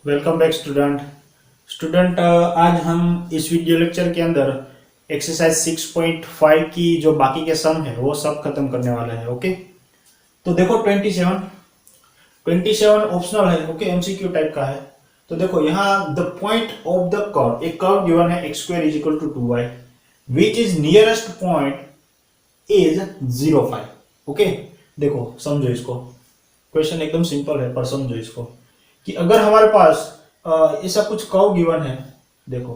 Welcome back student आज हम इस वीडियो लेक्चर के अंदर एक्सरसाइज 6.5 की जो बाकी के सम है वो सब खत्म करने वाला है। ओके, तो देखो 27 ऑप्शनल है। ओके, एमसीक्यू टाइप का है। तो देखो यहाँ the point of the curve, एक कर्व गिवन है x square is equal to 2y which is nearest point is 0,5। Okay, देखो समझो इसको, क्वेश्चन एकदम सिंपल है पर समझो इसको कि अगर हमारे पास ऐसा कुछ कर्व गिवन है। देखो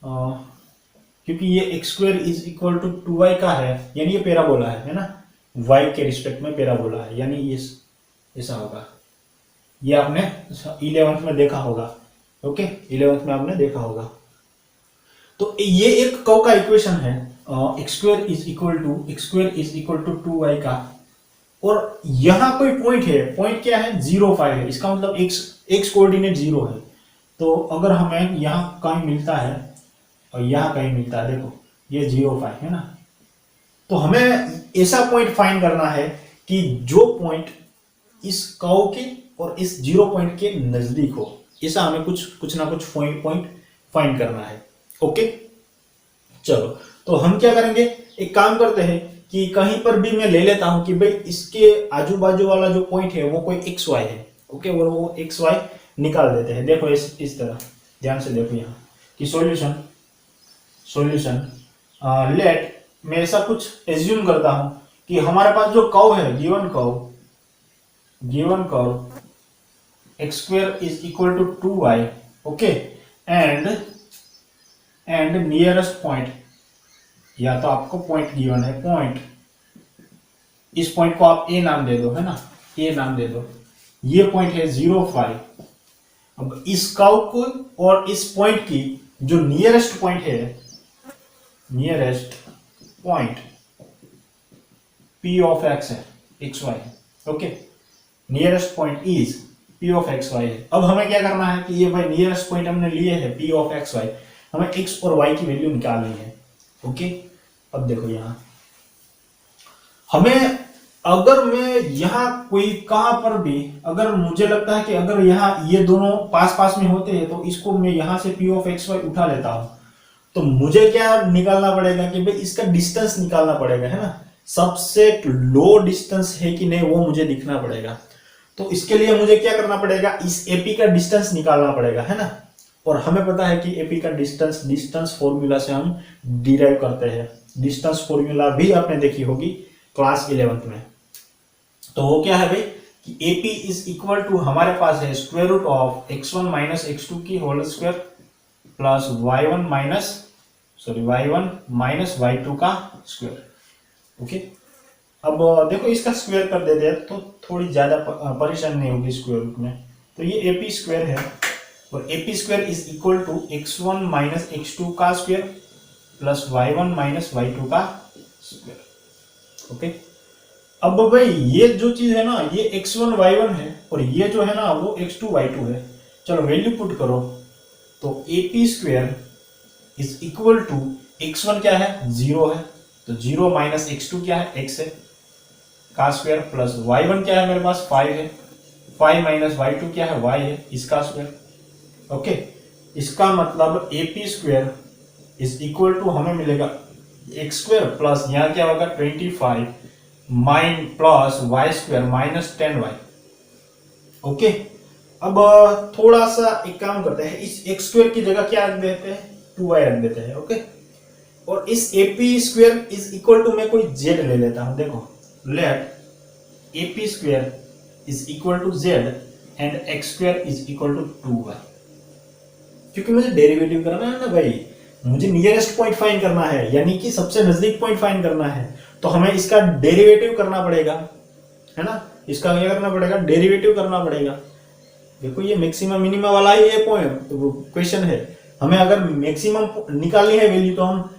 क्योंकि ये X square is equal to 2y का है, यानी ये पैराबोला है ना, y के रिस्पेक्ट में पैराबोला है, यानी ये ऐसा होगा। ये आपने 11th में देखा होगा। ओके, 11th में आपने देखा होगा। तो ये एक कर्व का इक्वेशन है, X square is equal to 2y का, और यहां कोई पॉइंट है। पॉइंट क्या है? 0,5 है। इसका मतलब एक्स कोऑर्डिनेट 0 है। तो अगर हमें यहां कहीं मिलता है और यहां कहीं मिलता है, देखो ये 0,5 है ना, तो हमें ऐसा पॉइंट फाइंड करना है कि जो पॉइंट इस कर्व के और इस 0 पॉइंट के नजदीक हो। ऐसा हमें कुछ ना कुछ पॉइंट फाइंड करना है। ओके, चलो तो हम क्या करेंगे, एक काम करते हैं कि कहीं पर भी मैं ले लेता हूं कि भाई इसके आजू बाजू वाला जो पॉइंट है वो कोई एक्स वाई है। ओके, और वो एक्स वाई निकाल देते हैं। देखो इस तरह ध्यान से देखो यहाँ कि सॉल्यूशन लेट, मैं ऐसा कुछ एज्यूम करता हूं कि हमारे पास जो कर्व है, given curve X square is equal to 2y। Okay, and nearest point, या तो आपको पॉइंट गिवन है, पॉइंट, इस पॉइंट को आप ए नाम दे दो, है ना, ए नाम दे दो। ये पॉइंट है 0,5। अब इस कर्व को और इस पॉइंट की जो नियरेस्ट पॉइंट है, nearest point P of x है, xy है। Okay, nearest point is P of xy है। अब हमें क्या करना है कि ये भाई नियरेस्ट पॉइंट हमने लिए है P ऑफ xy, हमें x और y की वैल्यू निकालनी है। ओके, अब देखो यहां हमें, अगर मैं यहां कोई कहां पर भी, अगर मुझे लगता है कि अगर यहां ये दोनों पास पास में होते हैं तो इसको मैं यहां से P ऑफ xy उठा लेता हूं, तो मुझे क्या निकालना पड़ेगा कि भाई इसका डिस्टेंस निकालना पड़ेगा, है ना, सबसे लो डिस्टेंस है कि नहीं वो मुझे दिखना पड़ेगा। तो इसके लिए मुझे क्या करना पड़ेगा, इस एपी का डिस्टेंस निकालना पड़ेगा, है ना। और हमें पता है कि एपी का डिस्टेंस फॉर्मूला से हम डिराइव करते हैं। डिस्टेंस फॉर्मूला भी आपने देखी होगी क्लास 11th में। तो वो क्या है भाई कि एपी इज इक्वल टू, हमारे पास है square root of x1 minus x2 की whole square plus y1 minus y2 का स्क्वायर। ओके, अब देखो इसका स्क्वायर कर देते हैं तो थोड़ी ज्यादा परेशानी नहीं होगी स्क्वायर रूट में। तो ये एपी स्क्वायर है, और AP square is equal to x1 minus x2 का square plus y1 minus y2 का स्क्वायर। ओके, अब भाई ये जो चीज है ना, ये x1 y1 है, और ये जो है ना वो x2 y2 है। चलो वैल्यू पुट करो, तो AP square is equal to, x1 क्या है, 0 है, तो 0 माइनस x2 क्या है, x है का स्क्वायर, प्लस y1 क्या है मेरे पास 5 है, 5 माइनस y2 क्या है, y है, इसका स्क्वायर। ओके, इसका मतलब AP square is equal to हमें मिलेगा एक्स स्क्वायर प्लस यहाँ क्या होगा 25 mine plus Y square minus 10y। ओके, अब थोड़ा सा एक काम करते हैं, इस एक्स स्क्वायर की जगह क्या रख देते हैं, 2y रख देते हैं। ओके, और इस AP square is equal to मैं कोई z ले लेता हूं। देखो let AP square is equal to z and X square is equal to 2y, क्योंकि मुझे डेरिवेटिव करना है ना भाई, मुझे नियरेस्ट पॉइंट फाइंड करना है, यानी कि सबसे नजदीक पॉइंट फाइंड करना है, तो हमें इसका डेरिवेटिव करना पड़ेगा, है ना। इसका क्या करना पड़ेगा, डेरिवेटिव करना पड़ेगा। देखो ये मैक्सिमम मिनिमम वाला ही ये पॉइंट क्वेश्चन है, हमें अगर मैक्सिमम निकालनी है वैल्यू तो हम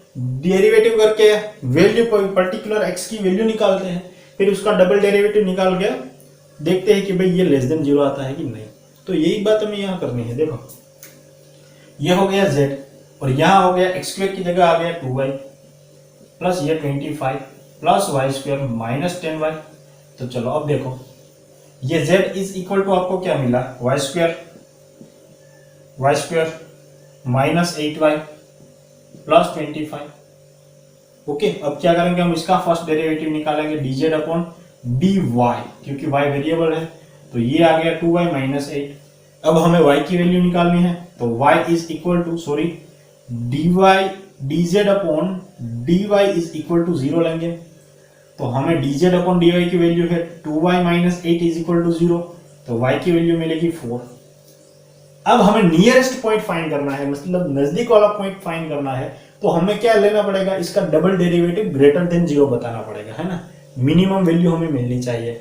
डेरिवेटिव करके वैल्यू पर्टिकुलर एक्स की वैल्यू निकालते हैं, फिर उसका डबल डेरिवेटिव निकाल के देखते हैं कि भाई ये लेस देन 0 आता है कि नहीं। तो यही बात हमें यहाँ करनी है। देखो ये हो गया z, और यहां हो गया एक्स स्क्वायर की जगह आ गया 2y प्लस ये 25 plus Y square minus 10y। तो चलो अब देखो ये z इज इक्वल टू आपको क्या मिला, y square y square minus 8y plus 25। Okay, अब क्या करेंगे हम, इसका फर्स्ट डेरिवेटिव निकालेंगे dz अपॉन dy, क्योंकि y वेरिएबल है तो ये आ गया 2y माइनस 8। अब हमें y की वैल्यू निकालनी है तो y is equal to dy dz upon dy is equal to 0 लेंगे तो हमें dz अपॉन dy की वैल्यू है 2y minus 8 is equal to 0, तो y की वैल्यू मिलेगी 4। अब हमें नियरेस्ट पॉइंट फाइंड करना है, मतलब नजदीक वाला पॉइंट फाइंड करना है, तो हमें क्या लेना पड़ेगा, इसका डबल डेरिवेटिव ग्रेटर देन 0 बताना पड़ेगा, है ना। मिनिमम वैल्यू हमें मिलनी चाहिए।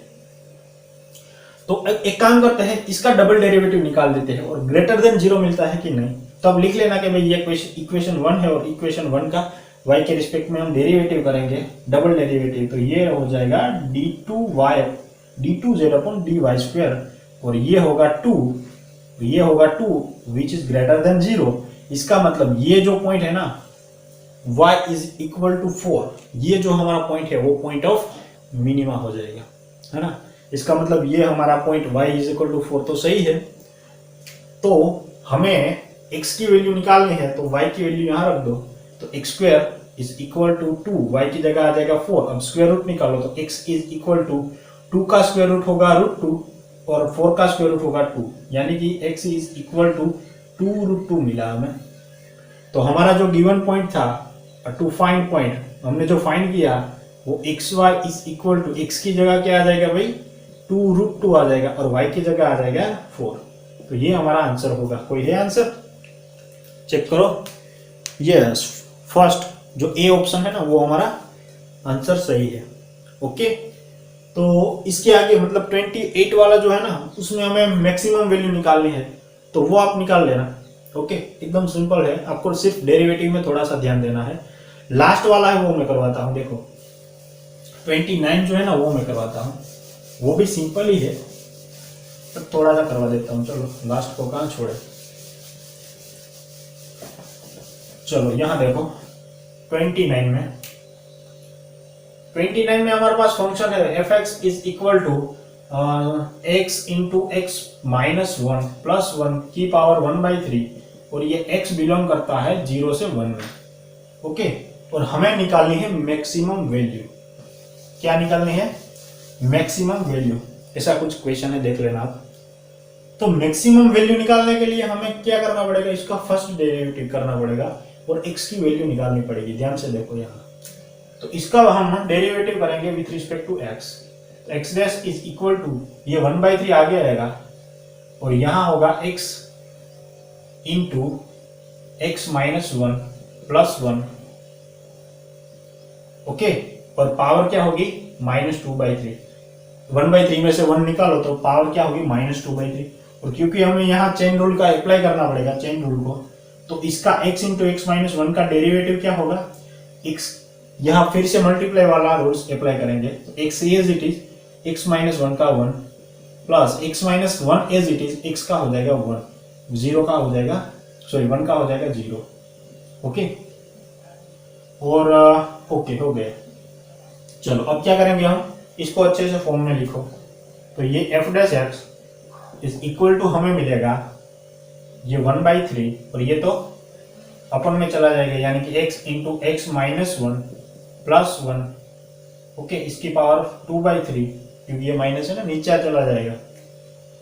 तो एक काम करते हैं, इसका डबल डेरिवेटिव निकाल देते हैं और ग्रेटर देन 0 मिलता है कि नहीं, तो अब लिख लेना कि भाई ये इक्वेशन 1 है और इक्वेशन 1 का y के रिस्पेक्ट में हम डेरिवेटिव करेंगे, डबल डेरिवेटिव, तो ये हो जाएगा d2z अपॉन dy स्क्वायर, और ये होगा 2 विच इज ग्रेटर देन 0। इसका मतलब ये जो पॉइंट है ना y इज इक्वल टू 4, ये जो हमारा पॉइंट है वो पॉइंट ऑफ मिनिमा हो जाएगा, है ना। इसका मतलब ये हमारा point y is equal to 4 तो सही है। तो हमें x की वैल्यू निकालनी है तो y की वैल्यू यहां रख दो, तो x square is equal to 2, y की जगह आ जाएगा 4। अब स्क्वायर रूट निकालो तो x इज इक्वल टू 2 का स्क्वायर रूट होगा √2 और 4 का स्क्वायर रूट होगा 2, यानी कि x इज इक्वल टू 2√2 मिला हमें। तो हमारा जो गिवन पॉइंट था टू फाइंड पॉइंट, हमने जो फाइंड किया वो xy is equal to, x की जगह क्या आ जाएगा भाई 2√2 आ जाएगा और y की जगह आ जाएगा 4। तो ये हमारा आंसर होगा। कोई है आंसर, चेक करो। यस, फर्स्ट जो ए ऑप्शन है ना वो हमारा आंसर सही है। ओके, तो इसके आगे मतलब 28 वाला जो है ना उसमें हमें मैक्सिमम वैल्यू निकालनी है, तो वो आप निकाल लेना। ओके, एकदम सिंपल है, आपको सिर्फ डेरिवेटिव में थोड़ा सा ध्यान देना है। लास्ट वाला है वो मैं करवाता हूं, देखो 29 जो है ना वो मैं करवाता हूं, वो भी सिंपल ही है पर थोड़ा सा करवा देता हूं। चलो लास्ट को कहां छोड़े, चलो यहां देखो 29 में हमारे पास फंक्शन है fx is equal to x into x minus 1 plus 1 की पावर 1/3, और ये x बिलोंग करता है 0 से 1 में। ओके, और हमें निकालनी है मैक्सिमम वैल्यू। क्या निकालनी है, मैक्सिमम वैल्यू। ऐसा कुछ क्वेश्चन है, देख लेना आप। तो मैक्सिमम वैल्यू निकालने के लिए हमें क्या करना पड़ेगा, इसका फर्स्ट डेरिवेटिव करना पड़ेगा और x की वैल्यू निकालनी पड़ेगी। ध्यान से देखो यहाँ, तो इसका हम डेरिवेटिव करेंगे विथ रिस्पेक्ट टू x। तो x dash is equal to, ये 1/3 आगे आएगा और यहाँ होगा x into x minus 1 plus 1। Okay, और पावर क्या होगी -2/3। 1/3 में से 1 निकालो तो पावर क्या होगी -2/3। और क्योंकि हमें यहाँ चेन रूल का अप्लाई करना पड़ेगा, चेन रूल को, तो इसका x इंटू एक्स माइनस 1 का डेरिवेटिव क्या होगा, x, यहाँ फिर से मल्टीप्लाई वाला रूल्स अप्लाई करेंगे। तो x as it is x minus 1 का 1 plus x minus 1 as it is x का हो जाएगा 1, 0 का हो जाएगा, सॉरी 1 का हो जाएगा 0। ओके, और ओके हो गया। चलो अब क्या करेंगे हम, इसको अच्छे से फॉर्म में लिखो। तो ये f dash x is equal to हमें मिलेगा ये 1/3 और ये तो अपन में चला जाएगा, यानी कि x into x minus 1 plus 1। Okay, इसकी पावर 2/3, क्योंकि ये माइनस है ना, नीचे चला जाएगा।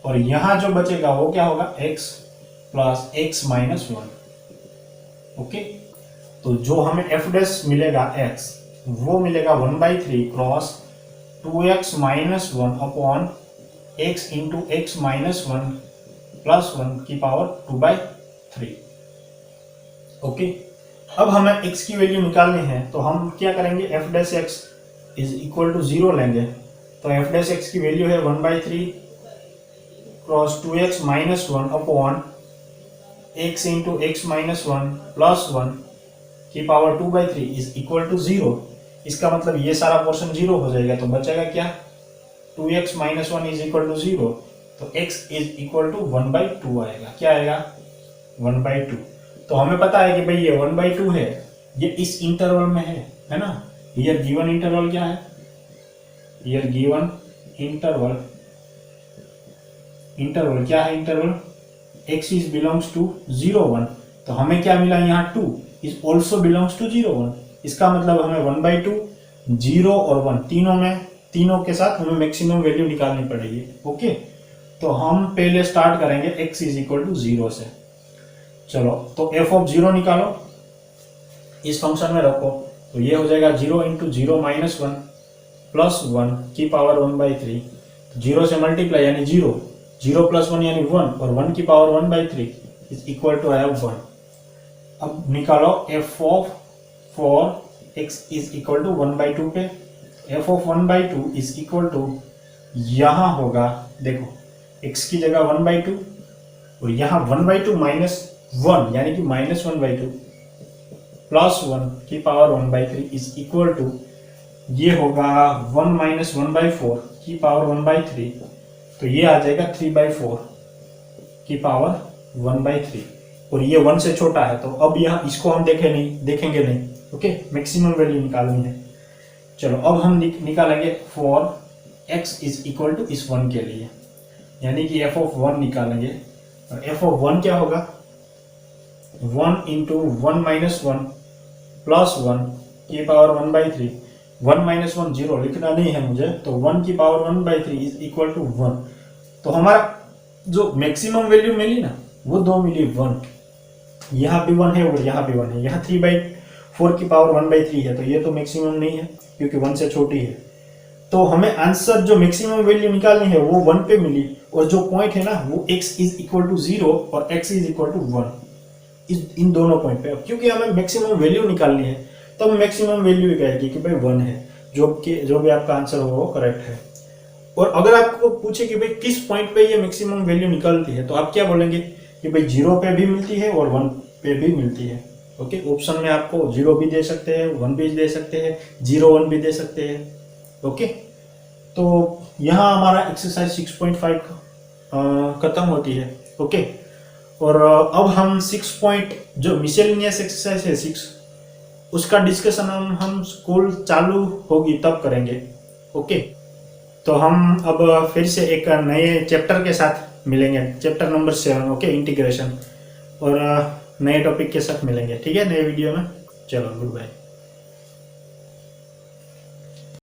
और यहां जो बचेगा वो क्या होगा, x plus x minus 1। Okay, तो जो हमें f डैश मिलेगा x, वो मिलेगा 1/3 cross 2x minus 1 upon x into x minus 1 plus 1 की पावर 2/3। ओके, अब हमें x की वैल्यू निकालनी है, तो हम क्या करेंगे, f dash x is equal to 0 लेंगे। तो f डैश x की वैल्यू है 1/3 cross 2x minus 1 upon x into x minus 1 plus 1 की पावर 2/3 इज इक्वल टू 0। इसका मतलब ये सारा पोर्शन 0 हो जाएगा, तो बचेगा क्या, 2x minus 1 is equal to 0, तो x इज इक्वल टू 1/2 आएगा। क्या आएगा, 1/2। तो हमें पता है कि भाई ये 1/2 है, ये इस इंटरवल में है ना। हियर गिवन इंटरवल क्या है, हियर गिवन इंटरवल क्या है, interval x is belongs to 0 1, तो हमें क्या मिला यहाँ 2 इज ऑल्सो बिलोंग्स टू 0 1। इसका मतलब हमें 1/2, 0 और 1 तीनों के साथ हमें मैक्सिमम वैल्यू निकालनी पड़ेगी। ओके, तो हम पहले स्टार्ट करेंगे x इज इक्वल टू 0 से। चलो, तो f ऑफ 0 निकालो, इस फंक्शन में रखो, तो ये हो जाएगा 0 इंटू 0 माइनस 1 प्लस 1 की पावर 1/3। 0 से मल्टीप्लाई यानी 0, 0 प्लस 1 यानी 1, और 1 की power 1/3 is equal to I have 1। अब निकालो f of 4x is equal to 1/2 पे। f of 1/2 is equal to, यहां होगा देखो x की जगह 1/2 और यहाँ 1/2 माइनस 1 यानी कि माइनस 1/2 प्लस 1 की पावर 1/3 इज इक्वल टू, ये होगा 1 माइनस 1/4 की पावर 1/3, तो ये आ जाएगा 3/4 की पावर 1/3, और ये 1 से छोटा है, तो अब यहाँ इसको हम देखेंगे नहीं। ओके, मैक्सिमम वैल्यू निकालनी है। चलो, अब हम निकालेंगे for x is equal to इस 1 के लिए, यानी कि f ऑफ 1 निकालेंगे। और f ऑफ 1 क्या होगा, 1 इंटू 1 माइनस 1 प्लस 1 की पावर 1/3। 1 माइनस 1 0 लिखना नहीं है मुझे, तो 1 की पावर 1/3 इज इक्वल टू 1। तो हमारा जो मैक्सिमम वैल्यू मिली ना, वो 2 मिली 1। यहाँ भी 1 है और यहाँ भी 1 है। यहाँ 3/4 की पावर 1/3 है, तो ये तो मैक्सिमम नहीं है क्योंकि 1 से छोटी है। तो हमें आंसर जो मैक्सिमम वैल्यू निकालनी है वो 1 पे मिली, और जो पॉइंट है ना वो x इज इक्वल टू 0 और x इज इक्वल टू 1, इन दोनों पॉइंट पे। क्योंकि हमें मैक्सिमम वैल्यू निकालनी है, तो मैक्सिमम वैल्यू कहेगी कि भाई 1 है, जो भी आपका आंसर होगा वो करेक्ट है। और अगर आपको पूछे कि भाई किस पॉइंट पे ये मैक्सिमम वैल्यू निकलती है, तो आप क्या बोलेंगे कि भाई 0 पे भी मिलती है और 1 पे भी मिलती है। ओके, ऑप्शन में आपको 0 भी दे सकते हैं, 1 भी दे सकते हैं, 0 1 भी दे सकते हैं। ओके, तो यहाँ हमारा एक्सरसाइज 6.5 खत्म होती है। ओके, और अब हम 6 पॉइंट जो मिसेलिनियस एक्सरसाइज है 6, उसका डिस्कशन हम स्कूल चालू होगी तब करेंगे। ओके, तो हम अब फिर से एक नए चैप्टर के साथ मिलेंगे, चैप्टर नंबर 7। ओके, इंटीग्रेशन, और नए टॉपिक के साथ मिलेंगे। ठीक है, नए वीडियो में। चलो, गुड बाय।